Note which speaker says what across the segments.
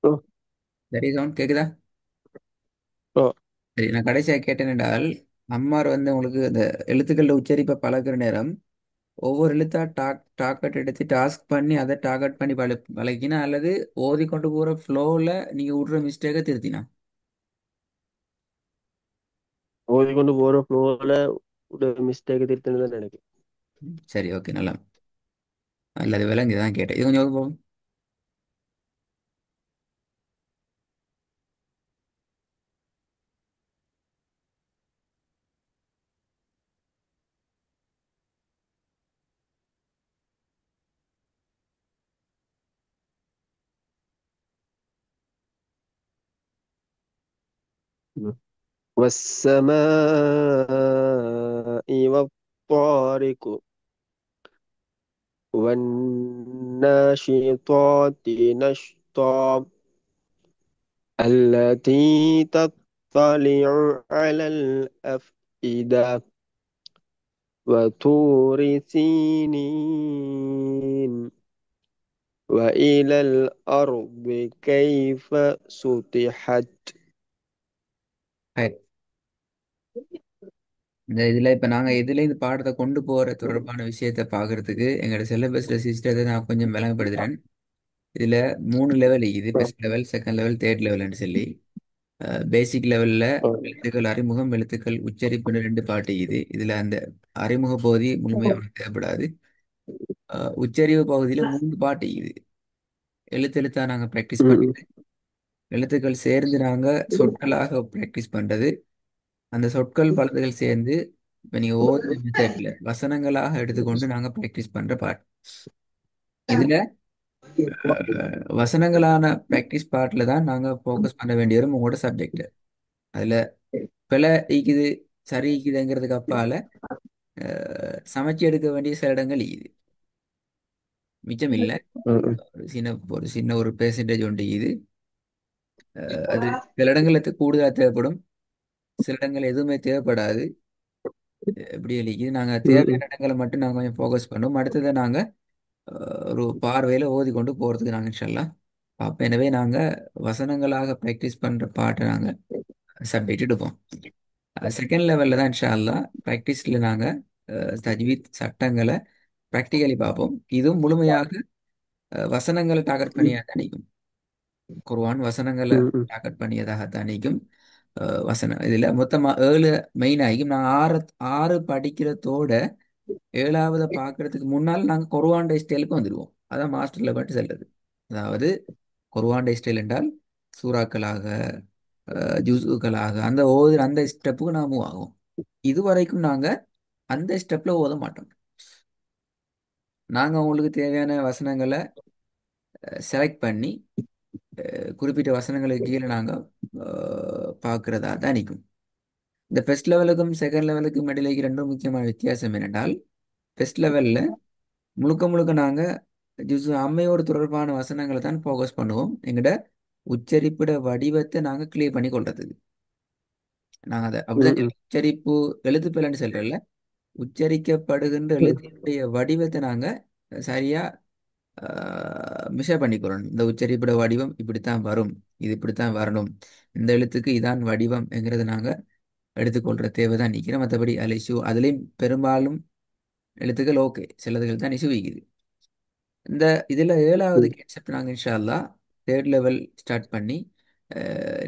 Speaker 1: ஓ.
Speaker 2: சரி சவுண்ட் கேக்குதா?
Speaker 1: ஓ.
Speaker 2: சரி, நான் கடைசியா கேட்டேன் என்றால், அம்மார் வந்து உங்களுக்கு இந்த எழுத்துக்கள் உச்சரிப்பை பழகுற நேரம் ஒவ்வொரு எழுத்தா டாக்கெட் எடுத்து டாஸ்க் பண்ணி அதை டார்கெட் பண்ணி பழகினா அல்லது ஓதி கொண்டு போற ஃப்ளோவில் நீங்க விடுற மிஸ்டேக்கை திருத்தினா.
Speaker 1: ஓதிக்கொண்டு போற ஃப்ளோல மிஸ்டேக் திருத்தணும் தான் நினைக்கிறேன்.
Speaker 2: சரி, ஓகே, நல்லா அல்லது விலங்கு தான் கேட்டேன். இது கொஞ்சம் போகும்.
Speaker 1: م. والسماء والطارق والناشطات نشطا التي تطلع على الأفئدة وطور سينين وإلى الأرض كيف سطحت.
Speaker 2: Right. இந்த இதுல இப்ப நாங்க இதுல இந்த பாடத்தை கொண்டு போற தொடர்பான விஷயத்தை பாக்குறதுக்கு எங்களோட சிலபஸ்ல சிஸ்டத்தை நான் கொஞ்சம் விளங்கப்படுத்துறேன். இதுல 3 லெவல், இது first level, second level, third லெவல்னு சொல்லி பேசிக் லெவல்ல எழுத்துக்கள் அறிமுகம், எழுத்துக்கள் உச்சரிப்புன்னு 2 பாட்டு. இதுல அந்த அறிமுக பகுதி முழுமையாக அவனுக்கு தேவைப்படாது. உச்சரிப்பு பகுதியில 3 பாட்டு. எழுத்து எழுத்தா நாங்க ப்ராக்டிஸ்
Speaker 1: ம்.
Speaker 2: பண்றது, எழுத்துக்கள் சேர்ந்து நாங்க சொற்களாக ப்ராக்டிஸ் பண்றது, அந்த சொற்கள் பலதுகள் சேர்ந்து இப்ப நீங்க ஓதுற மெத்தட்ல வசனங்களாக எடுத்துக்கொண்டு நாங்க ப்ராக்டிஸ் பண்ற பாட்டு. இதுல வசனங்களான ப்ராக்டிஸ் பார்ட்ல தான் நாங்க ஃபோக்கஸ் பண்ண வேண்டிய வரும் உங்களோட சப்ஜெக்ட். அதுல பிழை ஈக்குது, சரி ஈக்குதுங்கிறதுக்கு அப்பால சமைச்சு எடுக்க வேண்டிய சில இடங்கள் இது மிச்சம் இல்லை.
Speaker 1: ம்.
Speaker 2: ஒரு சின்ன ஒரு பெர்சன்டேஜ் உண்டு இது. அது சில இடங்களுக்கு கூடுதலா தேவைப்படும், சில இடங்கள் எதுவுமே தேவைப்படாது. எப்படி இது நாங்க
Speaker 1: ம்.
Speaker 2: தேவையான இடங்களை மட்டும் நாங்க கொஞ்சம் ஃபோக்கஸ் பண்ணுவோம். அடுத்ததை நாங்க ஒரு பார்வையில ஓதி கொண்டு போறதுக்கு நாங்க இன்ஷால்லா பார்ப்போம். எனவே நாங்க வசனங்களாக ப்ராக்டிஸ் பண்ற பாட்டை நாங்க சப்ஜெக்ட் எடுப்போம். செகண்ட் லெவல்ல தான் இன்ஷா அல்லாஹ் ப்ராக்டிஸ்ல நாங்க தஜ்வீத் சட்டங்களை ப்ராக்டிகலி பார்ப்போம். இதுவும் முழுமையாக வசனங்களை டார்கெட் பண்ணியாக தணிக்கும். குர்ஆன் வசனங்களை
Speaker 1: ம். ம்.
Speaker 2: டார்கெட் பண்ணியதாக தணிக்கும். வசனம் இதுல மொத்தமா 7 மெயின் ஆகியும். நான் ஆறு ஆறு படிக்கிறதோட ஏழாவதை பார்க்கறதுக்கு முன்னால் நாங்கள் குர்ஆன் ஸ்டைலுக்கு வந்துடுவோம். அதான் மாஸ்டர்ல மட்டும் செல்றது. அதாவது குர்ஆன் ஸ்டைல் என்றால் சூறாக்களாக ஜுஸுக்களாக அந்த ஓதுற அந்த ஸ்டெப்புக்கு நான் மூவ் ஆகும். இதுவரைக்கும் நாங்க அந்த ஸ்டெப்ல ஓத மாட்டோம். நாங்க உங்களுக்கு தேவையான வசனங்களை செலக்ட் பண்ணி குறிப்பிட்ட வசனங்களுக்கு கீழே நாங்க பார்க்கறதா தான் நிற்கும். இந்த ஃபர்ஸ்ட் லெவலுக்கும் செகண்ட் லெவலுக்கும் இடையில ரெண்டும் முக்கியமான வித்தியாசம் என்னென்றால், ஃபர்ஸ்ட் லெவல்ல முழுக்க முழுக்க நாங்க ஜுஸ் அம்மையோடு தொடர்பான வசனங்களை தான் ஃபோக்கஸ் பண்ணுவோம். எங்கட உச்சரிப்பிட வடிவத்தை நாங்க கிளியர் பண்ணி கொள்றதுக்கு நாங்க அதை அப்படிதான்
Speaker 1: ம்.
Speaker 2: சொல்லுவோம். உச்சரிப்பு எழுத்து பிழைன்னு சொல்றோம்ல, உச்சரிக்கப்படுகின்ற
Speaker 1: ம்.
Speaker 2: எழுத்தினுடைய வடிவத்தை நாங்க சரியா மிஷர் பண்ணிக்கிறோம். இந்த உச்சரிப்பிட வடிவம் இப்படித்தான் வரும், இது இப்படித்தான் வரணும், இந்த எழுத்துக்கு இதான் வடிவம் என்கிறத நாங்க எடுத்துக்கொள்ற தேவை தான் நிற்கிறோம். மற்றபடி அதில் இஷ்யூ அதுலேயும் பெரும்பாலும் எழுத்துக்கள் ஓகே, சிலதுகள் தான் இஷ்யூ வைக்குது. இந்த இதில் ஏழாவது
Speaker 1: ம்.
Speaker 2: கான்செப்ட் நாங்கள் இன்ஷா அல்லாஹ் தேர்ட் லெவல் ஸ்டார்ட் பண்ணி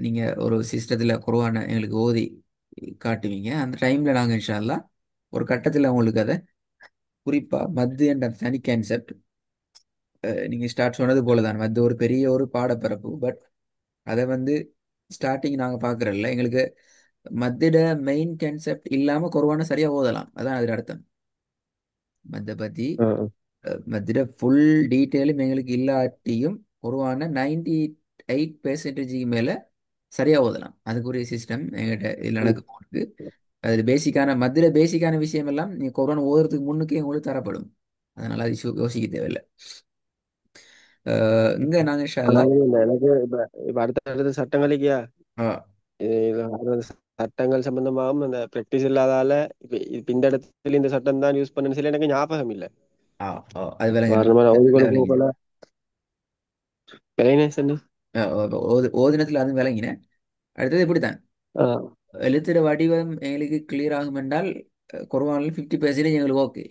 Speaker 2: நீங்கள் ஒரு சிஸ்டத்தில் குர்ஆனை எங்களுக்கு ஓதி காட்டுவீங்க. அந்த டைமில் நாங்கள் இன்ஷா அல்லாஹ் ஒரு கட்டத்தில் உங்களுக்கு அதை குறிப்பாக மத்து என்ற தனி கான்செப்ட், நீங்கள் ஸ்டார்ட் சொன்னது போல தான் மத்து ஒரு பெரிய ஒரு பாடப்பரப்பு. பட் அதை வந்து ஸ்டார்டிங் நாங்கள் பார்க்குறோம்ல, எங்களுக்கு மத்திட மெயின் கான்செப்ட் இல்லாமல் குர்ஆனை சரியாக ஓதலாம். அதான் அதில் அர்த்தம். மத்தை பற்றி
Speaker 1: ஆ. ஆ.
Speaker 2: மத்திட ஃபுல் டீட்டெயிலும் எங்களுக்கு இல்லாட்டியும் குர்ஆனை 98% மேலே சரியாக ஓதலாம். அதுக்குரிய சிஸ்டம் எங்கிட்ட இதில்
Speaker 1: ம்.
Speaker 2: நடக்க போகுது. அது பேசிக்கான மத்திட பேசிக்கான விஷயம் எல்லாம் நீங்கள் குர்ஆன் ஓதுறதுக்கு முன்னுக்கே உங்களுக்கு தரப்படும். அதனால் அது யோசிக்க தேவையில்லை. இங்கே நாங்கள் இன்ஷா அல்லாஹ்
Speaker 1: அதாவது எனக்கு இப்ப இப்ப அடுத்த அடுத்த சட்டங்களுக்கா இது வர்றது சட்டங்கள் சம்பந்தமாகவும் அந்த பிராக்டிஸ் இல்லாதால இப்ப இந்த இடத்துல இந்த சட்டம் தான் யூஸ் பண்ணணும்னு சொல்லி எனக்கு ஞாபகம் இல்லை.
Speaker 2: ஆ, அது விளங்குது.
Speaker 1: உதாரணமா நான் ஓதிக்கொண்டு
Speaker 2: விளங்குது.
Speaker 1: போகல. விளையாடுனேன்.
Speaker 2: ஓதினத்தில் அதுவும் விளங்கினேன். அடுத்தது இப்படித்தான்
Speaker 1: ஆ
Speaker 2: எழுத்துட வடிவம் எங்களுக்கு கிளியர் ஆகும் என்றால் குறைவான 50% எங்களுக்கு ஓகே.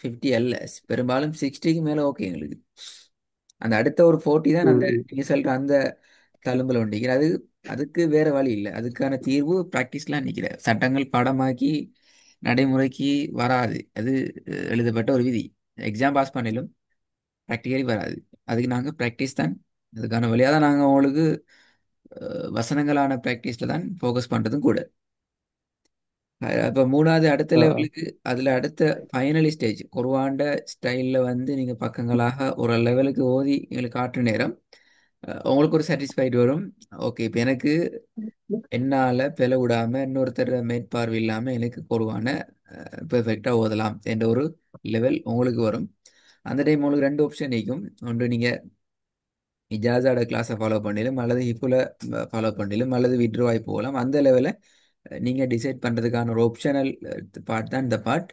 Speaker 2: 50 அல்ல, பெரும்பாலும் 60க்கு மேலே ஓகே எங்களுக்கு. அந்த அடுத்த ஒரு 40 தான் அந்த
Speaker 1: ம்
Speaker 2: நீங்க சொல்ற அந்த தழும்புல உண்டிக்கிற அது. அதுக்கு வேற வழி இல்லை, அதுக்கான தீர்வு ப்ராக்டிஸ்லாம் நிற்கிற சட்டங்கள் பாடமாக்கி நடைமுறைக்கு வராது. அது எழுதப்பட்ட ஒரு விதி. எக்ஸாம் பாஸ் பண்ணிலும் ப்ராக்டிக்கலி வராது. அதுக்கு நாங்கள் ப்ராக்டிஸ் தான். அதுக்கான வழியாக தான் நாங்கள் உங்களுக்கு வசனங்களான ப்ராக்டிஸில் தான் ஃபோக்கஸ் பண்ணுறதும் கூட. இப்போ மூணாவது அடுத்த
Speaker 1: ஆ
Speaker 2: லெவலுக்கு அதில் அடுத்த ஃபைனலி ஸ்டேஜ் குர்ஆன்ட ஸ்டைலில் வந்து நீங்கள் பக்கங்களாக ஒரு லெவலுக்கு ஓதி எங்களுக்கு காட்டுற நேரம் உங்களுக்கு ஒரு சாட்டிஸ்ஃபைடு வரும். ஓகே, இப்போ எனக்கு என்னால் பிழை விடாமல் இன்னொருத்தர் மேற்பார்வை இல்லாமல் எனக்கு குர்ஆன பெர்ஃபெக்டாக ஓதலாம் என்ற ஒரு லெவல் உங்களுக்கு வரும். அந்த டைம் உங்களுக்கு ரெண்டு ஆப்ஷன் இருக்கும். ஒன்று நீங்கள் இஜாஸாட கிளாஸை ஃபாலோ பண்ணிலும் அல்லது ஹிப்புல ஃபாலோ பண்ணிலும் அல்லது விட்ரோவாய் போகலாம். அந்த லெவலில் நீங்கள் டிசைட் பண்ணுறதுக்கான ஒரு ஆப்ஷனல் பார்ட் தான் இந்த பார்ட்.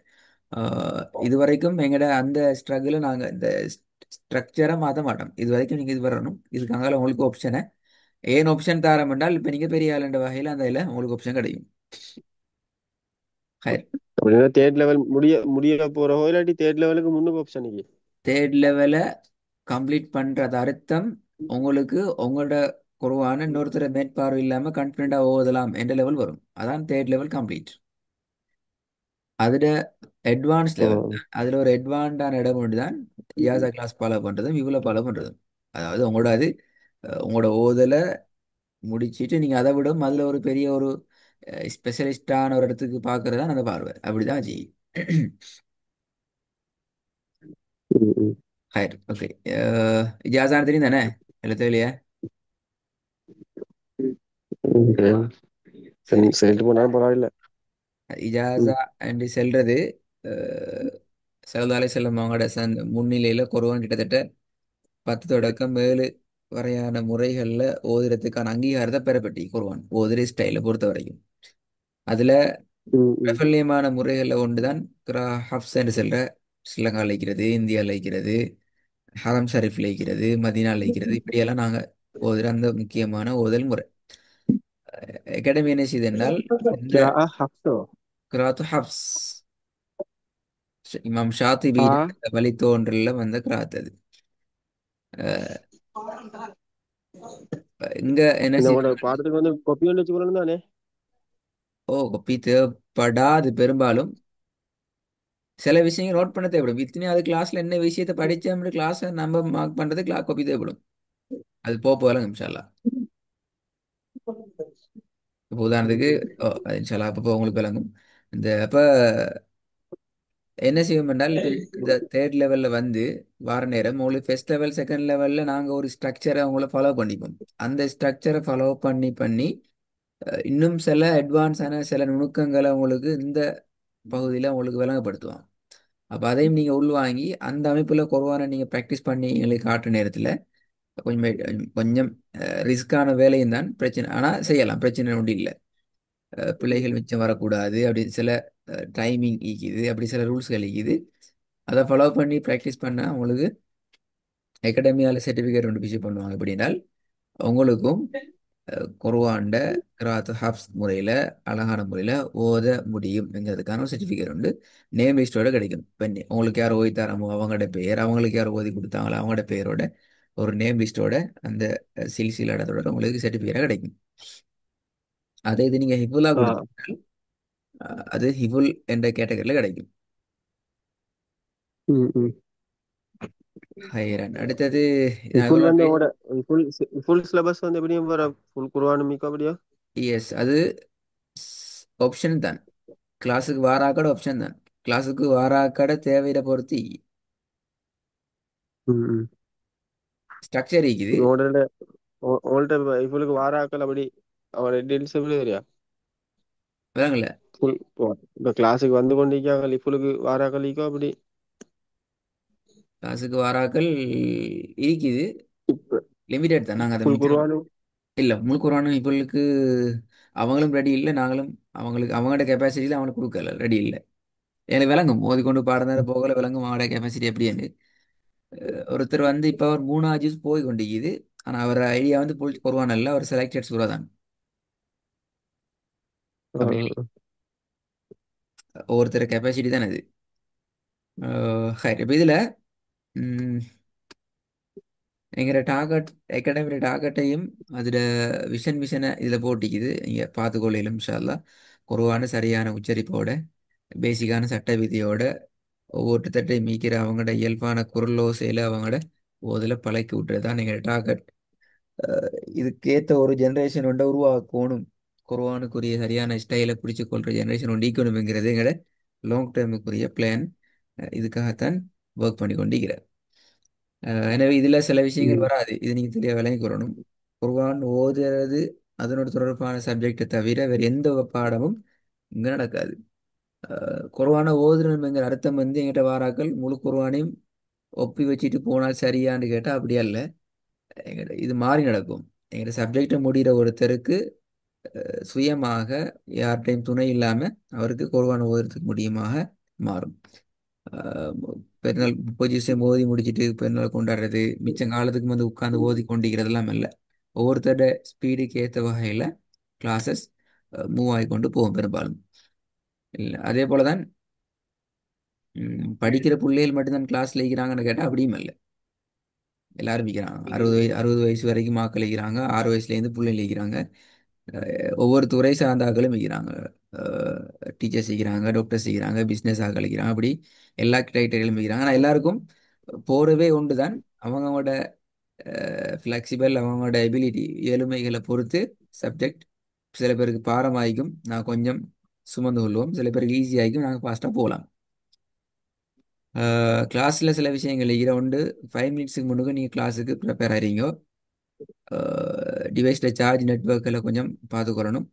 Speaker 2: இது வரைக்கும் எங்களோட அந்த ஸ்ட்ரகிளை நாங்கள் இந்த ஸ்ட்ரக்சரை மாற்ற மாட்டோம். இது வரைக்கும் நீங்கள் இது வரணும், இதுக்காக உங்களுக்கு ஆப்ஷனை ஏன் ஆப்ஷன் தரம் என்றால் இப்போ நீங்கள் பெரிய ஆளுன்ற வகையில் அந்த இதில் உங்களுக்கு ஆப்ஷன் கிடைக்கும். ஹைர்.
Speaker 1: அப்படின்னா தேர்ட் லெவல் முடிய போறோம், இல்லாட்டி தேர்ட் லெவலுக்கு முன்னுக்கு ஆப்ஷன்.
Speaker 2: தேர்ட் லெவலை கம்ப்ளீட் பண்ணுறது அர்த்தம் உங்களுக்கு உங்களோட குறைவான இன்னொருத்தர மேற்பார்வை இல்லாமல் கான்ஃபிடென்ட்டாக ஓதலாம் என்ற லெவல் வரும். அதான் தேர்ட் லெவல் கம்ப்ளீட். அதில் அட்வான்ஸ்
Speaker 1: ஓ
Speaker 2: லெவல், அதில் ஒரு அட்வான்டான இடம் ஒன்று தான் இஜாசா கிளாஸ் ஃபாலோ பண்ணுறதும் இவ்வளோ ஃபாலோ பண்ணுறதும். அதாவது உங்களோட அது உங்களோட ஓதலை முடிச்சிட்டு நீங்கள் அதை விடும் அதில் ஒரு பெரிய ஒரு ஸ்பெஷலிஸ்டான ஒரு இடத்துக்கு பார்க்கறது தான் அந்த பார்வை. அப்படி தான் செய்யும்.
Speaker 1: ம் ம்
Speaker 2: ஹைர். ஓகே. இஜாசா தெரியும் தானே? எழுத்து
Speaker 1: ம்.
Speaker 2: சரி.
Speaker 1: சொல்லிட்டு போனாலும் பரவாயில்ல.
Speaker 2: இஜாசா
Speaker 1: ம்
Speaker 2: என்று செல்றது சல்லல்லாஹு அலைஹி வஸல்லம் அவங்களோட முன்னிலையில் குர்ஆன் கிட்டத்தட்ட 10 தொடக்கம் 7 வரையான முறைகளில் ஓதுறதுக்கான அங்கீகாரத்தை பெறப்பட்டி குர்ஆன் ஓதுற ஸ்டைலை பொறுத்த வரைக்கும். அதில்
Speaker 1: ம் ம்
Speaker 2: பிரபல்யமான முறைகளில் ஒன்று தான் ஹப்ஸ் என்று சொல்ற ஸ்ரீலங்காவில் இருக்கிறது, இந்தியாவில் இருக்கிறது, ஹரம் ஷரீஃபில் இருக்கிறது, மதீனாவில் இருக்கிறது. இப்படியெல்லாம் நாங்கள் ஓதுற அந்த முக்கியமான ஓதல் முறை. அகாடமி என்ன செய்யுது என்றால் இந்த
Speaker 1: கிரா ஹப்ஸோ
Speaker 2: கிராத்து ஹப்ஸ் இமாம் ஷாத்திபி
Speaker 1: ஆ
Speaker 2: வழித்தோன்றல்ல வந்த கிராத் அது. அஹ் இங்க என்ன
Speaker 1: இந்த உங்களோட
Speaker 2: செய்யணும்?
Speaker 1: பாடத்துக்கு வந்து கொப்பி ஒன்று வச்சு போறோம் தானே?
Speaker 2: ஓ, கொப்பி தேவைப்படாது பெரும்பாலும். சில விஷயங்கள் நோட் பண்ண தேவைப்படும். இத்தனையும் கிளாஸ்ல என்ன விஷயத்தை படிச்சோம்னு கிளாஸை நம்ம மார்க் பண்றது கொப்பி தேவைப்படும். அது போகலாம் இன்ஷால்லா. இப்போ உதாரணத்துக்கு இன்ஷால்லா அப்போ உங்களுக்கு விளங்கும். இந்த அப்ப என்ன செய்வோம் என்றால் இப்போ இந்த தேர்ட் லெவலில் வந்து வார நேரம் உங்களுக்கு ஃபர்ஸ்ட் லெவல் செகண்ட் லெவலில் நாங்கள் ஒரு ஸ்ட்ரக்சரை அவங்கள ஃபாலோ பண்ணிப்போம். அந்த ஸ்ட்ரக்சரை ஃபாலோ பண்ணி பண்ணி இன்னும் சில அட்வான்ஸான சில நுணுக்கங்களை உங்களுக்கு இந்த பகுதியில் உங்களுக்கு விளங்கப்படுத்துவோம். அப்போ அதையும் நீங்கள் உள்வாங்கி அந்த அமைப்பில் குறைவான நீங்கள் ப்ராக்டிஸ் பண்ணி எங்களுக்கு காட்டுற நேரத்தில் கொஞ்சம் கொஞ்சம் ரிஸ்க்கான வேலையும் தான் பிரச்சனை. ஆனால் செய்யலாம், பிரச்சனை ஒன்றும் இல்லை. பிள்ளைகள் மிச்சம் வரக்கூடாது அப்படி சில டைமிங் ஈக்குது, அப்படி சில ரூல்ஸ்கள் ஈக்குது. அதை ஃபாலோ பண்ணி ப்ராக்டிஸ் பண்ணால் உங்களுக்கு அகாடமியால் சர்டிஃபிகேட் ஒன்று இஷ்யூ பண்ணுவாங்க. எப்படின்னால் உங்களுக்கும் குர்ஆன்ட கிராத் ஹப்ஸ் முறையில் அழகான முறையில் ஓத முடியும்ங்கிறதுக்கான ஒரு சர்டிஃபிகேட் உண்டு. நேம் லிஸ்ட்டோட கிடைக்கும். இப்போ உங்களுக்கு யார் ஓதி தராமோ அவங்களோட பெயர், அவங்களுக்கு யார் ஓதி கொடுத்தாங்களோ அவங்களோட பெயரோட ஒரு நேம் லிஸ்ட்டோட அந்த சில்சிலாடத்தோட உங்களுக்கு சர்டிஃபிகேட்டாக கிடைக்கும். அதே இது நீங்கள் ஹிஃபுல்லாக
Speaker 1: ஆ
Speaker 2: கொடுத்தீங்கன்னா அது ஹிஃபுல் என்ற கேட்டகரியில் கிடைக்கும்.
Speaker 1: ம் ம்
Speaker 2: ஹைரன். அடுத்தது
Speaker 1: ஃபுல் வந்து ஓட ஃபுல் ஃபுல் சிலபஸ் வந்து எப்படியும் வர ஃபுல் குர்ஆன் மிக்க அப்படியா?
Speaker 2: எஸ், அது ஆப்ஷன் தான். கிளாஸுக்கு வாராக்கட ஆப்ஷன் தான். கிளாஸுக்கு வாராக்கட தேவையை பொறுத்து
Speaker 1: ம் ம்
Speaker 2: ஸ்ட்ரக்சர் இருக்குது.
Speaker 1: உங்களோட உங்கள்ட்ட இவளுக்கு வாராக்கள் அப்படி அவளோட டீல்ஸ் எப்படி தெரியா?
Speaker 2: விளங்கல.
Speaker 1: ஃபுல் இப்போ கிளாஸுக்கு வந்து கொண்டிருக்காங்க இஃபுலுக்கு வாராக்களிக்கோ அப்படி?
Speaker 2: கிளாஸுக்கு வாராக்கள் இருக்குது,
Speaker 1: இப்போ
Speaker 2: லிமிடெட் தான். நாங்கள் அதை
Speaker 1: ஃபுல்
Speaker 2: மிச்சம்
Speaker 1: குர்ஆனும்
Speaker 2: இல்லை முழு குரானும் இப்பளுக்கு அவங்களும் ரெடி இல்லை, நாங்களும் அவங்களுக்கு அவங்களோட கெப்பாசிட்டியில் அவங்களுக்கு கொடுக்கல, ரெடி இல்லை. எனக்கு விளங்கும் ஓதிக்கொண்டு பாடம் போகல விளங்கும் அவங்களோட கெப்பாசிட்டி எப்படின்னு. ஒருத்தர் வந்து இப்போ அவர் 3 ஜூஸ் போய் கொண்டிருக்குது. ஆனால் அவர் ஐடியா வந்து புல் குருவான் அல்ல, அவர் செலக்டட் சூறா தான். அப்படி
Speaker 1: ஆ.
Speaker 2: ஒவ்வொருத்தர் கெப்பாசிட்டி தான் அது. இப்போ இதில் எங்களோட டார்கெட் அகாடமியோட டார்கெட்டையும் அதோட விஷன் மிஷனை இதில் போட்டிக்குது. இங்கே பார்த்துக்கொள்ளையிலும் இன்ஷா அல்லாஹ் குர்ஆனை சரியான உச்சரிப்போட பேசிக்கான சட்ட விதியோட ஒவ்வொருத்தட்டையும் மீக்கிற அவங்களோட இயல்பான குரலோசையில் அவங்களோட ஓதில் பழக்கி விட்டுறது தான் எங்களோட டார்கெட். இதுக்கேற்ற ஒரு ஜென்ரேஷன் ஒன்றை உருவாக்கணும். குர்ஆனுக்குரிய சரியான ஸ்டைலை பிடிச்சு கொள்கிற ஜென்ரேஷன் ஒன்று ஈக்கணுங்கிறது எங்களோட லாங் டேர்முக்குரிய பிளான். இதுக்காகத்தான் ஒர்க் பண்ணி கொண்டிருக்கிறேன். எனவே இதில் சில விஷயங்கள்
Speaker 1: ம்.
Speaker 2: வராது, இது நீங்கள் தெளிவாக விளங்கி கொள்ளணும். குர்ஆன் ஓதுறது அதனோட தொடர்பான சப்ஜெக்டை தவிர வேறு எந்த ஒரு பாடமும் இங்கே நடக்காது. குர்ஆனை ஓதுறதுங்கிற அர்த்தம் வந்து எங்கிட்ட வாராக்கள் முழு குர்ஆனையும் ஒப்பி வச்சுட்டு போனால் சரியான்னு கேட்டால் அப்படியே இல்லை. எங்கிட்ட இது மாறி நடக்கும். எங்கிட்ட சப்ஜெக்டை முடிகிற ஒருத்தருக்கு சுயமாக யார்கிட்டையும் துணை இல்லாமல் அவருக்கு குர்ஆனை ஓதுறதுக்கு முடியுமாக மாறும். ஆஹ் பெருநாள் 30 விஷயம் ஓதி முடிச்சிட்டு பெருநாள் கொண்டாடுறது மிச்சம் காலத்துக்கு வந்து உட்காந்து ஓதி கொண்டிருக்கிறதெல்லாம் இல்லை. ஒவ்வொருத்தரோட ஸ்பீடுக்கு ஏற்ற வகையில் கிளாஸஸ் மூவ் ஆகி கொண்டு போகும் பெரும்பாலும். இல்லை அதே போல தான் படிக்கிற பிள்ளைகள் மட்டும்தான் கிளாஸில் இருக்கிறாங்கன்னு கேட்டால் அப்படியும் இல்லை. எல்லாரும் இருக்கிறாங்க. 60 வயசு வரைக்கும் மாக்கள் இருக்கிறாங்க, 6 வயசுலேருந்து பிள்ளைகள் இருக்கிறாங்க. ஒவ்வொரு துறை சார்ந்த ஆட்களும் இருக்கிறாங்க. டீச்சர்ஸ் இருக்கிறாங்க, டாக்டர்ஸ் இருக்கிறாங்க, பிஸ்னஸ் ஆட்கள் இருக்கிறாங்க. அப்படி எல்லா கிரைட்டீரியாலும் இருக்கிறாங்க. ஆனால் எல்லாருக்கும் போறவே ஒன்று தான். அவங்களோட ஃப்ளெக்சிபிள் அவங்களோட எபிலிட்டி இயலுமைகளை பொறுத்து சப்ஜெக்ட் சில பேருக்கு பாரமாயிக்கும், நான் கொஞ்சம் சுமந்து கொள்வோம். சில பேருக்கு ஈஸியாகிக்கும், நாங்கள் ஃபாஸ்ட்டாக போகலாம். கிளாஸில் சில விஷயங்கள் இருக்கிற உண்டு. 5 மினிட்ஸுக்கு முன்னுக்கு நீங்கள் கிளாஸுக்கு ப்ரிப்பேர் ஆகிறீங்க. டிவைஸில் சார்ஜ் நெட்ஒர்க்கில் கொஞ்சம் பார்த்துக்கொள்ளணும்.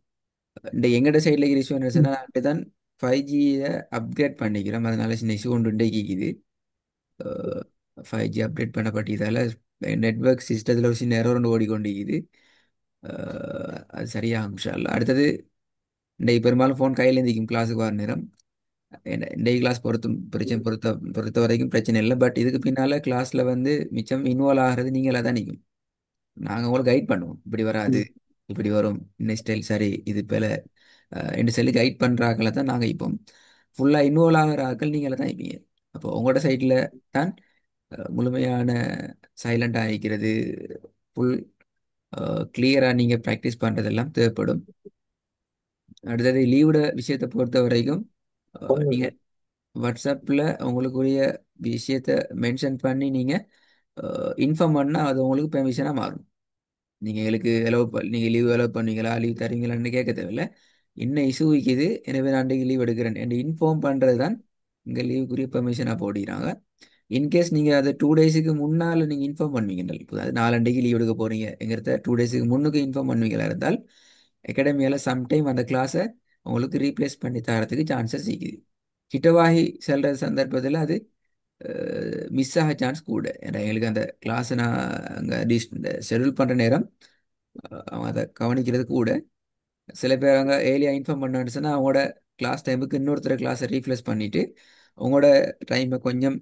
Speaker 2: இந்த எங்கட சைடில் இருக்கிற இஷ்யூ என்ன சொன்னால் அப்படி தான் 5Gயை அப்கிரேட் பண்ணிக்கிறோம். அதனால சின்ன இஷ்யூ ஒன்று கேட்குது. 5G அப்டேட் பண்ணப்பட்டதால் நெட்ஒர்க் சிஸ்டத்தில் ஒரு சின்ன எரர் ஒன்று ஓடிக்கொண்டிருக்குது. அது சரியாகும் இன்ஷா அல்லாஹ். அடுத்தது இன்றைக்கு பெரும்பாலும் ஃபோன் கையில் இருந்திக்கும் கிளாஸுக்கு வர நேரம். இன்றைக்கு கிளாஸ் பொறுத்த வரைக்கும் பிரச்சனை இல்லை. பட் இதுக்கு பின்னால் கிளாஸில் வந்து மிச்சம் இன்வால்வ் ஆகிறது நீங்களாக தான் நிற்கும். நாங்கள் உங்களுக்கு கைட் பண்ணுவோம், இப்படி வராது,
Speaker 1: ம்.
Speaker 2: இப்படி வரும், இந்த ஸ்டைல் சரி, இது போல ரெண்டு ஸ்டைலு கைட் பண்ணுறாக்களை தான் நாங்கள் இப்போ ஃபுல்லாக இன்வால்வ் ஆகிற ஆக்கள் நீங்கள தான் இருப்பீங்க. அப்போ உங்களோட சைடில் தான் முழுமையான சைலண்டாக இருக்கிறது, ஃபுல் கிளியராக நீங்கள் ப்ராக்டிஸ் பண்ணுறதெல்லாம் தேவைப்படும். அடுத்தது லீவோட விஷயத்தை பொறுத்த வரைக்கும் நீங்கள் வாட்ஸ்அப்பில் உங்களுக்குரிய விஷயத்தை மென்ஷன் பண்ணி நீங்கள் இன்ஃபார்ம் பண்ணால் அது உங்களுக்கு பெர்மிஷனாக மாறும். நீங்கள் எங்களுக்கு நீங்கள் லீவ் அலோவ் பண்ணுவீங்களா, லீவ் தருவீங்களான்னு கேட்க தேவையில்ல. என்ன இஷ்யூ விற்கிது, எனவே நான் அன்றைக்கு லீவ் எடுக்கிறேன் என்று இன்ஃபார்ம் பண்ணுறது தான் இங்கே லீவுக்குரிய பெர்மிஷனாக போடுறாங்க. இன்கேஸ் நீங்கள் அதை 2 டேஸுக்கு முன்னால் நீங்கள் இன்ஃபார்ம் பண்ணுவீங்க, இப்போ அது 4 அன்றைக்கு லீவ் எடுக்க போகிறீங்கிறத 2 டேஸுக்கு முன்னுக்கு இன்ஃபார்ம் பண்ணுவீங்களா இருந்தால் அகாடமியால் சம்டைம் அந்த கிளாஸை உங்களுக்கு ரீப்ளேஸ் பண்ணி தரத்துக்கு சான்சஸ் இருக்குது. கிட்டவாகி செல்கிற சந்தர்ப்பத்தில் அது மிஸ் ஆக சான்ஸ் கூட. ஏன்னா எங்களுக்கு அந்த கிளாஸை நான் அங்கே ஷெடியூல் பண்ணுற நேரம் அவங்க அதை கவனிக்கிறது கூட. சில பேர் அவங்க ஏர்லியாக இன்ஃபார்ம் பண்ணான்னு சொன்னால் அவங்களோட கிளாஸ் டைமுக்கு இன்னொருத்தர் கிளாஸை ரீப்ளேஸ் பண்ணிவிட்டு அவங்களோட டைமை கொஞ்சம்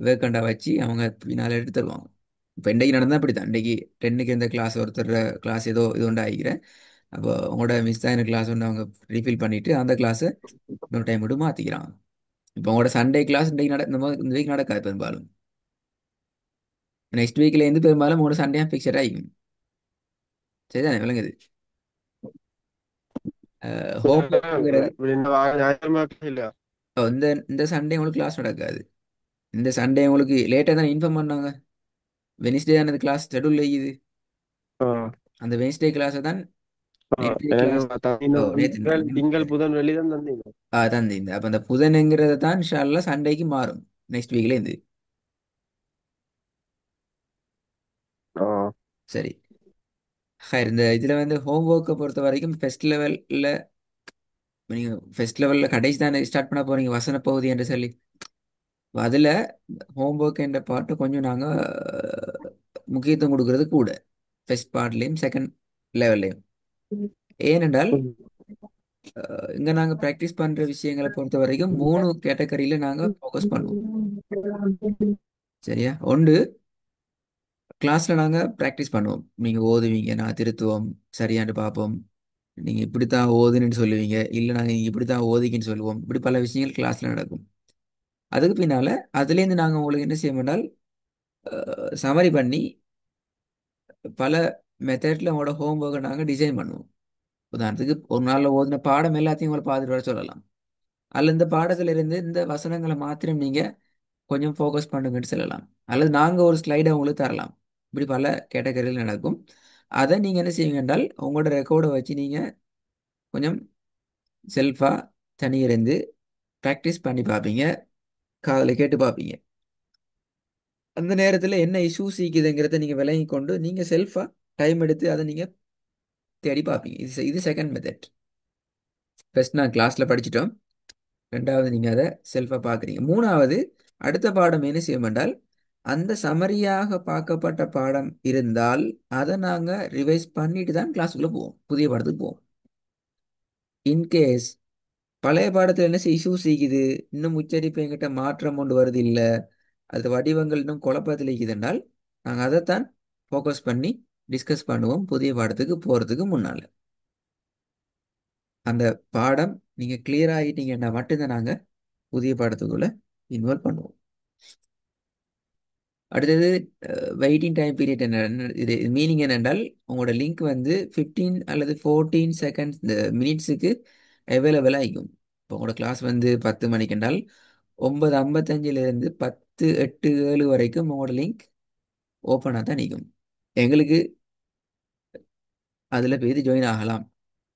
Speaker 2: வேக்கண்டாக வச்சு அவங்க பின்னால் எடுத்து தருவாங்க. இப்போ இன்றைக்கு நடந்தால் அப்படி தான். இன்றைக்கு 10க்கு இந்த கிளாஸ் ஒருத்தர் கிளாஸ் ஏதோ இது ஒன்று ஆகிக்கிறேன். அப்போ அவங்களோட மிஸ் ஆகின கிளாஸ் ஒன்று அவங்க ரீஃபில் பண்ணிவிட்டு அந்த கிளாஸை இன்னொரு டைம் மட்டும் மாற்றிக்கிறாங்க. இப்போ உங்களோட சண்டே கிளாஸ் இன்றைக்கு இந்த வீக் நடக்காது பெரும்பாலும். நெக்ஸ்ட் வீக்லேருந்து பெரும்பாலும் உங்களோட சண்டே ஃபிக்ஸட் ஆகிக்கும். சரிதானே, விளங்குது? ஹோம் ஒர்க்குங்கிறது
Speaker 1: இப்படி இந்த ஞாயிற்றுக்கிழமை இல்ல.
Speaker 2: இந்த இந்த சண்டே உங்களுக்கு கிளாஸ் நடக்காது. இந்த சண்டே உங்களுக்கு லேட்டாக தானே இன்ஃபார்ம் பண்ணாங்க. வெனிஸ்டே தானே அந்த கிளாஸ் ஷெடியூல் ஆகிது.
Speaker 1: ஆ.
Speaker 2: அந்த வெனிஸ்டே கிளாஸை தான்
Speaker 1: ஆ.
Speaker 2: நேற்று
Speaker 1: எனக்கு
Speaker 2: கிளாஸ். ஓ நேற்று
Speaker 1: திங்கள் புதன் வெள்ளி தான் தந்தீங்க.
Speaker 2: தந்தீங்க. அப்போ அந்த புதனுங்கிறத தான் இன்ஷா அல்லாஹ் சண்டேக்கு மாறும் நெக்ஸ்ட் வீக்லேருந்து.
Speaker 1: ஆ.
Speaker 2: சரி. இந்த இதில் வந்து ஹோம் ஒர்க்கை பொறுத்த வரைக்கும் ஃபெஸ்ட் லெவலில் நீங்கள் ஃபெஸ்ட் லெவலில் கடைசி தானே ஸ்டார்ட் பண்ண போகிறீங்க வசன பகுதி என்று சொல்லி. அதில் ஹோம் ஒர்க் என்ற பாட்டு கொஞ்சம் நாங்கள் முக்கியத்துவம் கொடுக்கறது கூட ஃபர்ஸ்ட் பார்ட்லேயும் செகண்ட் லெவல்லையும். ஏனென்றால்
Speaker 1: ம்.
Speaker 2: இங்கே நாங்கள் ப்ராக்டிஸ் பண்ணுற விஷயங்களை பொறுத்த வரைக்கும் 3 கேட்டகரியில் நாங்கள் ஃபோக்கஸ் பண்ணுவோம். சரியா? ஒன்று கிளாஸில் நாங்கள் ப்ராக்டிஸ் பண்ணுவோம். நீங்கள் ஓதுவீங்க, நான் திருத்துவோம், சரியான்னு பார்ப்போம். நீங்கள் இப்படித்தான் ஓதுன்னு சொல்லுவீங்க, இல்லை நாங்கள் நீங்கள் இப்படித்தான் ஓதிக்கின்னு சொல்லுவோம். இப்படி பல விஷயங்கள் கிளாஸில் நடக்கும். அதுக்கு பின்னால் அதுலேருந்து நாங்கள் உங்களுக்கு என்ன செய்ய வேண்டால் சமரி பண்ணி பல மெத்தட்ல உங்களோட ஹோம் ஒர்க்கை நாங்கள் டிசைன் பண்ணுவோம். உதாரணத்துக்கு ஒரு நாளில் ஓதின பாடம் எல்லாத்தையும் உங்களை பார்த்துட்டு வர சொல்லலாம். அல்லது இந்த பாடத்துல இருந்து இந்த வசனங்களை மாத்திரம் நீங்கள் கொஞ்சம் ஃபோக்கஸ் பண்ணுங்கன்னு சொல்லலாம். அல்லது நாங்கள் ஒரு ஸ்லைடை உங்களுக்கு தரலாம். இப்படி பல கேட்டகரியில் நடக்கும். அதை நீங்கள் என்ன செய்வீங்க என்றால் உங்களோட ரெக்கார்டை வச்சு நீங்கள் கொஞ்சம் செல்ஃபாக தனியிருந்து ப்ராக்டிஸ் பண்ணி பார்ப்பீங்க, காதில் கேட்டு பார்ப்பீங்க. அந்த நேரத்தில் என்ன இஷ்யூஸ் இருக்குதுங்கிறத நீங்கள் விளங்கி கொண்டு நீங்கள் செல்ஃபாக டைம் எடுத்து அதை நீங்கள் தேடி பார்ப்பீங்க. இது செகண்ட் மெத்தட். ஃபர்ஸ்ட் நான் கிளாஸில் படிச்சிட்டோம், ரெண்டாவது நீங்கள் அதை செல்ஃபாக பார்க்குறீங்க. மூணாவது, அடுத்த பாடம் என்ன செய்ய வேண்டால் அந்த சமரியாக பார்க்கப்பட்ட பாடம் இருந்தால் அதை நாங்கள் ரிவைஸ் பண்ணிட்டு தான் கிளாஸுக்குள்ளே போவோம், புதிய பாடத்துக்கு போவோம். இன்கேஸ் பழைய பாடத்தில் என்ன இஷ்யூஸ் இருக்குது, இன்னும் உச்சரிப்பு எங்கிட்ட மாற்றம் கொண்டு வருது இல்லை, அது வடிவங்கள் இன்னும் குழப்பத்தில் இருக்குது என்றால் நாங்கள் அதைத்தான் ஃபோக்கஸ் பண்ணி டிஸ்கஸ் பண்ணுவோம் புதிய பாடத்துக்கு போகிறதுக்கு முன்னால். அந்த பாடம் நீங்கள் கிளியர் ஆகிட்டீங்கன்னா மட்டும்தான் நாங்கள் புதிய பாடத்துக்குள்ளே இன்வால்வ் பண்ணுவோம். அடுத்தது வெயிட்டிங் டைம் பீரியட் என்ன, இது மீனிங் என்னென்றால் உங்களோட லிங்க் வந்து 15 அல்லது 14 செகண்ட்ஸ் இந்த மினிட்ஸுக்கு அவைலபிள் ஆகிக்கும். இப்போ உங்களோட கிளாஸ் வந்து 10 மணிக்கு என்றால் 9:55 10:08 7 வரைக்கும் உங்களோட லிங்க் ஓப்பனாக தான் நிற்கும். எங்களுக்கு அதில் போய் ஜாயின் ஆகலாம்,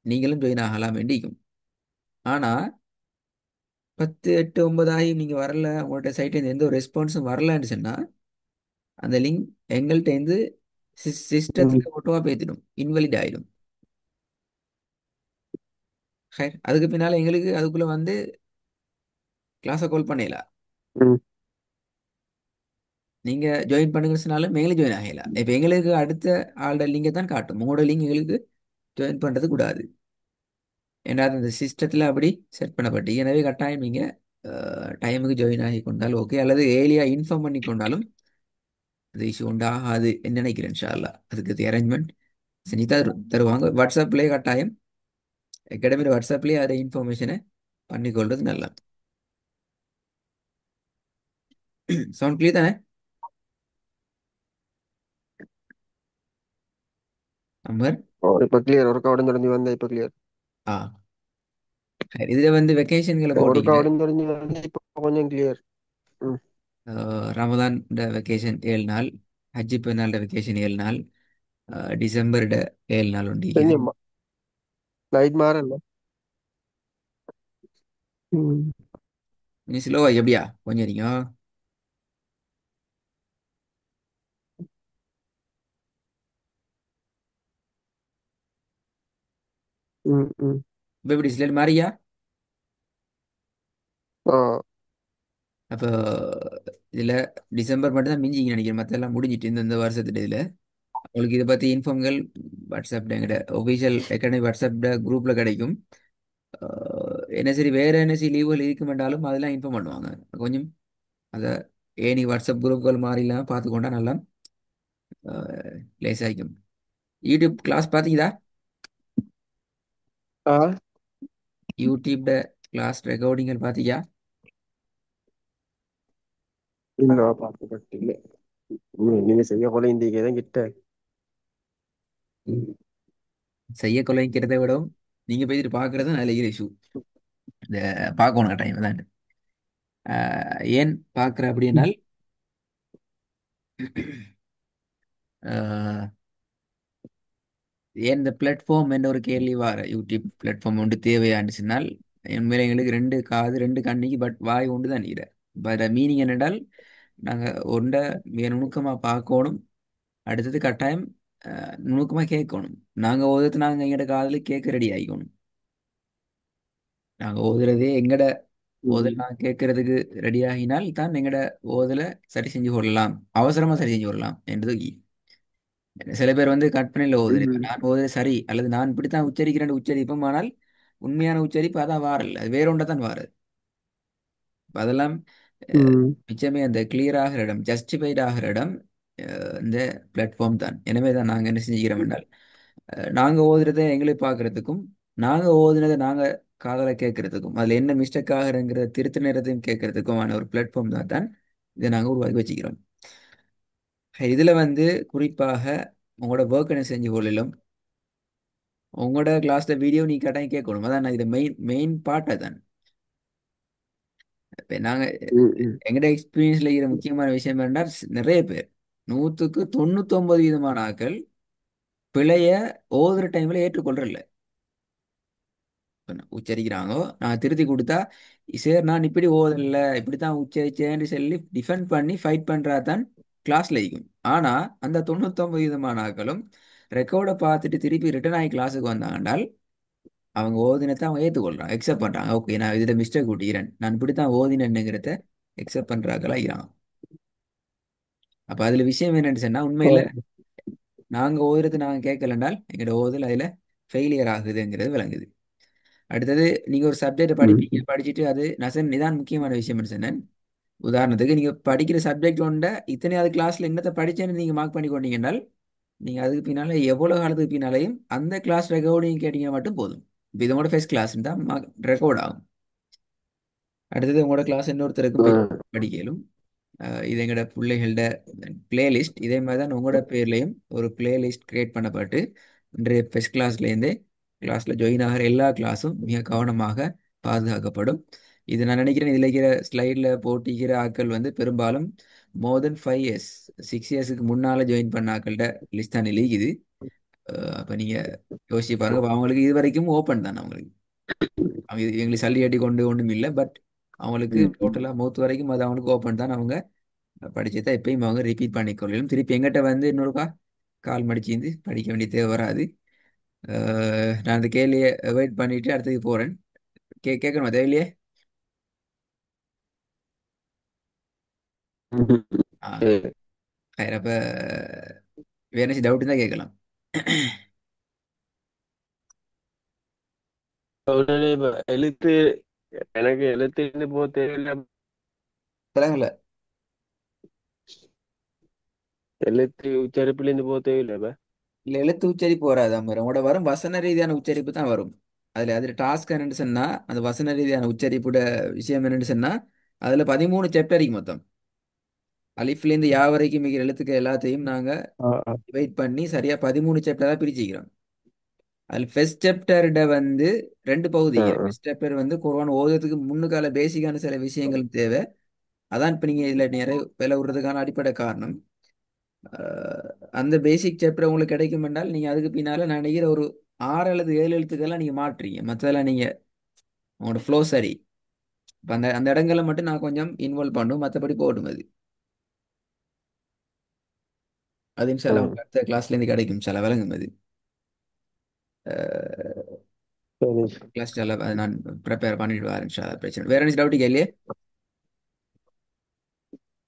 Speaker 2: நீங்களும் ஜாயின் ஆகலாம் வேண்டிக்கும். ஆனால் 10:08 9 ஆகி நீங்கள் வரல, உங்கள்கிட்ட சைட்லேருந்து எந்த ஒரு ரெஸ்பான்ஸும் வரலன்னு சொன்னால் அந்த லிங்க் எங்கள்கிட்டேருந்து
Speaker 1: ம்.
Speaker 2: சிஸ்டத்தில் ஒட்டுவா பேத்திடும், இன்வெலிட் ஆயிடும். ஹைர், அதுக்கு பின்னால் எங்களுக்கு அதுக்குள்ளே வந்து கிளாஸை கால் பண்ணலாம்.
Speaker 1: ம்.
Speaker 2: நீங்கள் ஜாயின் பண்ணுங்க சொன்னாலும் எங்களுக்கு ஜாயின் ஆகலாம். இப்போ எங்களுக்கு அடுத்த ஆளோட லிங்கை தான் காட்டும், உங்களோட லிங்க் எங்களுக்கு ஜாயின் பண்ணுறது கூடாது. ஏன்னா அந்த சிஸ்டத்தில் அப்படி செட் பண்ணப்பட்டு, எனவே கட்டாயம் நீங்கள் டைமுக்கு ஜாயின் ஆகி கொண்டால் ஓகே, அல்லது ஏர்லியாக இன்ஃபார்ம் பண்ணி கொண்டாலும் அது இஷ்யூ உண்டாகாது என்ன நினைக்கிறேன். இன்ஷா அல்லாஹ் அதுக்கு அரேஞ்ச்மெண்ட் செஞ்சு தருவாங்க. வாட்ஸ்அப்லேயே கட்டாயம் அகாடமியில் வாட்ஸ்அப்லேயே அதை இன்ஃபர்மேஷனை பண்ணிக்கொள்வது நல்லா. சவுண்ட் கிளியர் தானே நம்பர்?
Speaker 1: ஓ, இப்ப கிளியர். ஒருக்கா உடஞ்சுடஞ்சி வந்தா இப்ப கிளியர்.
Speaker 2: ஆ, இதில் வந்து வெக்கேஷன்களை
Speaker 1: ஒருக்கா
Speaker 2: போட்டிக்கிறேன்.
Speaker 1: உடஞ்சுடஞ்சி வந்து இப்ப கொஞ்சம் கிளியர். ம்.
Speaker 2: ரமதான் வெக்கேஷன் 7 நாள், ஹஜ்ஜி பெருநாள் வெக்கேஷன் 7 நாள், டிசம்பர் 7 நாள் உண்டு.
Speaker 1: தெரியுமா? லைட் மாறல. ம்.
Speaker 2: நீ ஸ்லோவா எப்படியா கொஞ்சம் நீங்க
Speaker 1: ம். ம்.
Speaker 2: இப்போ எப்படி ஸ்லேட் மாறியா?
Speaker 1: ஆ.
Speaker 2: அப்போ இதில் டிசம்பர் மட்டும் தான் மிஞ்சிங்க நினைக்கிறேன், மற்றெல்லாம் முடிஞ்சிட்டு இந்த வருஷத்துல. இதில் உங்களுக்கு இதை பற்றி இன்ஃபார்ம்கள் வாட்ஸ்அப்பில் எங்கிட்ட ஒஃபிஷியல் அகாடமி வாட்ஸ்அப் குரூப்பில் கிடைக்கும். என்ன சரி வேறு என்ன சரி லீவுகள் இருக்க வேண்டாலும் அதெல்லாம் இன்ஃபார்ம் பண்ணுவாங்க கொஞ்சம். அதை ஏனி வாட்ஸ்அப் குரூப்புகள் மாதிரிலாம் பார்த்துக்கொண்டா நல்லா லேஸ் ஆகிக்கும். யூடியூப் கிளாஸ் பார்த்தீங்களா?
Speaker 1: ஆ.
Speaker 2: யூடியூப்ட கிளாஸ் ரெக்கார்டிங்கள் பார்த்தீங்களா?
Speaker 1: இல்ல பார்க்கப்பட்டு இல்லை. நீங்க செய்ய போல இந்திக்கு தான் கிட்ட. ம்.
Speaker 2: செய்ய கொலைக்கிறதை விடவும் நீங்கள் போயிட்டு பார்க்குறது நல்ல இஷ்யூ. இந்த பார்க்கணும் டைம் தான். ஏன் பார்க்குற அப்படின்னால் அஹ், ஏன் இந்த பிளாட்ஃபார்ம் என்ற ஒரு கேள்வி வார யூடியூப் பிளாட்ஃபார்ம் ஒன்று தேவையான்னு சொன்னால் உண்மையில எங்களுக்கு ரெண்டு காது ரெண்டு கண்ணிக்கு பட் வாய் ஒன்று தான் நீர. பட் மீனிங் என்னென்றால் நாங்கள் ஒன்றை மிக நுணுக்கமாக பார்க்கணும், அடுத்தது கட்டாயம் நுணுக்கமாக கேட்கணும். நாங்கள் ஓதுறது நாங்கள் எங்கட காதில் கேட்க ரெடி ஆகிக்கணும். நாங்கள் ஓதுறதே எங்கட ஓதல்
Speaker 1: ம்.
Speaker 2: நான் கேட்கறதுக்கு ரெடி ஆகினால் தான் எங்கட ஓதலை சரி செஞ்சு கொள்ளலாம், அவசரமாக சரி செஞ்சு கொள்ளலாம் என்றது key. சில பேர் வந்து கற்பனையில் ஓதுறேன், இப்ப
Speaker 1: ம்.
Speaker 2: நான் ஓதுறது சரி அல்லது நான் இப்படித்தான் உச்சரிக்கிறேன் உச்சரிப்போம், ஆனால் உண்மையான உச்சரிப்பு அதான் வாரல், அது வேற ஒன்றை தான் வாருது. அப்ப அதெல்லாம் அஹ்,
Speaker 1: ம்.
Speaker 2: மிச்சமே அந்த கிளியர் ஆகிற இடம், ஜஸ்டிஃபைட் ஆகிற இடம் இந்த பிளாட்ஃபார்ம் தான். எனவே தான் நாங்கள் என்ன செஞ்சுக்கிறோம் என்றால், நாங்கள் ஓதுறதை எங்களுக்கு பார்க்கறதுக்கும், நாங்கள் ஓதுனதை நாங்கள் காதலை கேட்கறதுக்கும், அதில் என்ன மிஸ்டேக் ஆகுறங்கிற திருத்த நேரத்தையும் கேட்கறதுக்குமான ஒரு பிளாட்ஃபார்ம் தான் இதை நாங்கள் உருவாக்கி வச்சுக்கிறோம். இதில் வந்து குறிப்பாக உங்களோட ஒர்க் என்ன செஞ்சு கொள்ளிலும் உங்களோட கிளாஸ்ல வீடியோ நீ கட்டாயம் கேட்கணும். அதான் நான் இது மெயின் மெயின் பார்ட் அதான். இப்போ நாங்கள்
Speaker 1: ம், ம்.
Speaker 2: எங்கட எக்ஸ்பீரியன்ஸ்ல இருக்கிற முக்கியமான விஷயம் என்னன்னா, நிறைய பேர் 100க்கு 99% ஆட்கள் பிழைய ஓதுற டைம்ல ஏற்றுக்கொள்றதில்ல. இப்ப உச்சரிக்கிறாங்க, நான் திருத்தி கொடுத்தா சரி நான் இப்படி ஓதல இப்படித்தான் உச்சரிச்சேன்னு சொல்லி டிஃபெண்ட் பண்ணி ஃபைட் பண்றா தான் கிளாஸ்ல இருக்கும். ஆனா அந்த 99% ஆட்களும் ரெக்கார்டை பார்த்துட்டு திருப்பி ரிட்டர்ன் ஆகி கிளாஸுக்கு வந்தாங்கன்றால் அவங்க ஓதினத்தை அவங்க ஏற்றுக்கொள்றாங்க, எக்ஸெப்ட் பண்றாங்க. ஓகே, நான் இதில் மிஸ்டேக் கூட்டிக்கிறேன், நான் இப்படித்தான் ஓதினேன்னுங்கிறத எக்ஸெப்ட் பண்றாங்களா இருக்கிறாங்க. அப்ப அதுல விஷயம் என்னன்னு சொன்னா,
Speaker 1: ஓ.
Speaker 2: உண்மையில நாங்க ஓதுறது நாங்க கேட்கலன்றால் எங்களோட ஓதல் அதுல ஃபெயிலியர் ஆகுதுங்கிறது விளங்குது. அடுத்தது, நீங்க ஒரு சப்ஜெக்ட்
Speaker 1: ம்,
Speaker 2: படிப்பீங்க,
Speaker 1: ம்.
Speaker 2: படிச்சுட்டு அது நசன் இதான் முக்கியமான விஷயம் சொன்னேன். உதாரணத்துக்கு நீங்க படிக்கிற சப்ஜெக்ட் ஒண்ட இத்தனையாவது கிளாஸ்ல என்னத்தை படிச்சேன்னு நீங்க மார்க் பண்ணி கொண்டீங்கன்னால், நீங்க அதுக்கு பின்னால எவ்வளவு காலத்துக்கு பின்னாலையும் அந்த கிளாஸ் ரெக்கார்டிங் கேட்டீங்க மட்டும் போதும். இப்போ இதோட ஃபர்ஸ்ட் கிளாஸ் தான் ரெக்கார்ட் ஆகும். அடுத்தது உங்களோட கிளாஸ் இன்னொருத்தருக்கும் போய்
Speaker 1: ஆ.
Speaker 2: படிக்கலும். இது எங்களோட பிள்ளைகளோட பிளேலிஸ்ட். இதே மாதிரி தான் உங்களோட பேர்லையும் ஒரு பிளேலிஸ்ட் கிரியேட் பண்ணப்பட்டு இன்றைய ஃபர்ஸ்ட் கிளாஸ்லேருந்தே கிளாஸில் ஜாயின் ஆகிற எல்லா கிளாஸும் மிக கவனமாக பாதுகாக்கப்படும். இது நான் நினைக்கிறேன், இதில் இருக்கிற ஸ்லைடில் போட்டிக்கிற ஆட்கள் வந்து பெரும்பாலும் மோர் தென் 5 இயர்ஸ் 6 இயர்ஸுக்கு முன்னால் ஜாயின் பண்ண ஆட்கள்கிட்ட லிஸ்ட் தான் இருக்குது. அப்போ நீங்கள் யோசிச்சு பாருங்க. அப்ப அவங்களுக்கு இது வரைக்கும் ஓப்பன் தான். அவங்களுக்கு அவங்க எங்களுக்கு சல்லி அடி கொண்டு ஒன்றும் இல்லை. பட் அவங்களுக்கு
Speaker 1: ம், ம்.
Speaker 2: டோட்டலாக மௌத் வரைக்கும் அது அவங்களுக்கு ஓப்பன் தான். அவங்க படிச்சதை எப்பயும் அவங்க ரிப்பீட் பண்ணிக்கொள்ளும். திருப்பி எங்கிட்ட வந்து இன்னொருக்கா கால் மடிச்சிருந்து படிக்க வேண்டிய தேவை வராது. நான் அந்த கேள்வியை அவாய்ட் பண்ணிட்டு அடுத்தது போகிறேன். கேட்கணுமா தேவையில்லையே?
Speaker 1: ம்.
Speaker 2: ஆ,
Speaker 1: சரி.
Speaker 2: சரி. அப்போ வேற ஏதாச்சும் டவுட் தான் கேட்கலாம்.
Speaker 1: உடனே இப்ப எழுத்து எனக்கு எழுத்து போக தெரியல.
Speaker 2: சொல்லுங்கள.
Speaker 1: எழுத்து உச்சரிப்புல போக தேவையில்ல இப்ப.
Speaker 2: இல்லை, எழுத்து உச்சரிப்பு வராது. அம்மர் உங்களோட வரும் வசன ரீதியான உச்சரிப்பு தான் வரும். அதில் டாஸ்க் என்னன்னு சொன்னால், அந்த வசன ரீதியான உச்சரிப்போட விஷயம் என்னன்னு சொன்னால், அதில் 13 சாப்டர் மொத்தம். அலிஃப்லேருந்து யா வரைக்கும் மிகிற எழுத்துக்கள் எல்லாத்தையும் நாங்கள்
Speaker 1: ஆ, ஆ.
Speaker 2: டிவைட் பண்ணி சரியாக 13 சாப்டராக பிரிச்சுக்கிறோம். அதில் ஃபர்ஸ்ட் சாப்டர்ட வந்து ரெண்டு
Speaker 1: ஆ,
Speaker 2: பகுதிங்க.
Speaker 1: ஆ.
Speaker 2: ஃபர்ஸ்ட் சாப்டர் வந்து குர்ஆன் ஓதுறதுக்கு முன்னுக்கால பேசிக்கான சில விஷயங்கள் தேவை. அதான் இப்போ நீங்கள் இதில் நிறைய வேலை விடுறதுக்கான அடிப்படை காரணம். அஹ் அந்த பேசிக் சாப்டர் உங்களுக்கு கிடைக்கும் என்றால், நீங்கள் அதுக்கு பின்னால் நான் நினைக்கிற ஒரு 6 அல்லது 7 எழுத்துக்கள்லாம் நீங்கள் மாற்றுறீங்க. மற்றதெல்லாம் நீங்கள் உங்களோட ஃப்ளோ சரி. இப்போ அந்த அந்த இடங்களை மட்டும் நான் கொஞ்சம் இன்வால்வ் பண்ணும், மற்றபடி போடும் அது. அது
Speaker 1: ஆ.
Speaker 2: இன்ஷால்லா உங்களுக்கு அடுத்த கிளாஸ்லேருந்து கிடைக்கும் சில விளங்கும் அது.
Speaker 1: சரி.
Speaker 2: கிளாஸ் சில நான் ப்ரிப்பேர் பண்ணிட்டு வரேன் இன்ஷால்லா. பிரச்சனை வேற என்ன டவுட் கேள்வி?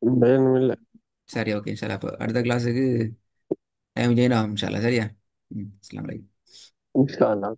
Speaker 1: பயனும் இல்ல.
Speaker 2: சரி, ஓகே இன்ஷால்லா. அப்போ அடுத்த கிளாஸுக்கு டைம் ஜாயின் ஆகும் இன்ஷால்லா. சரியா? ம், அஸ்ஸலாமு அலைக்கும்.
Speaker 1: இன்ஷா அல்லாஹ்.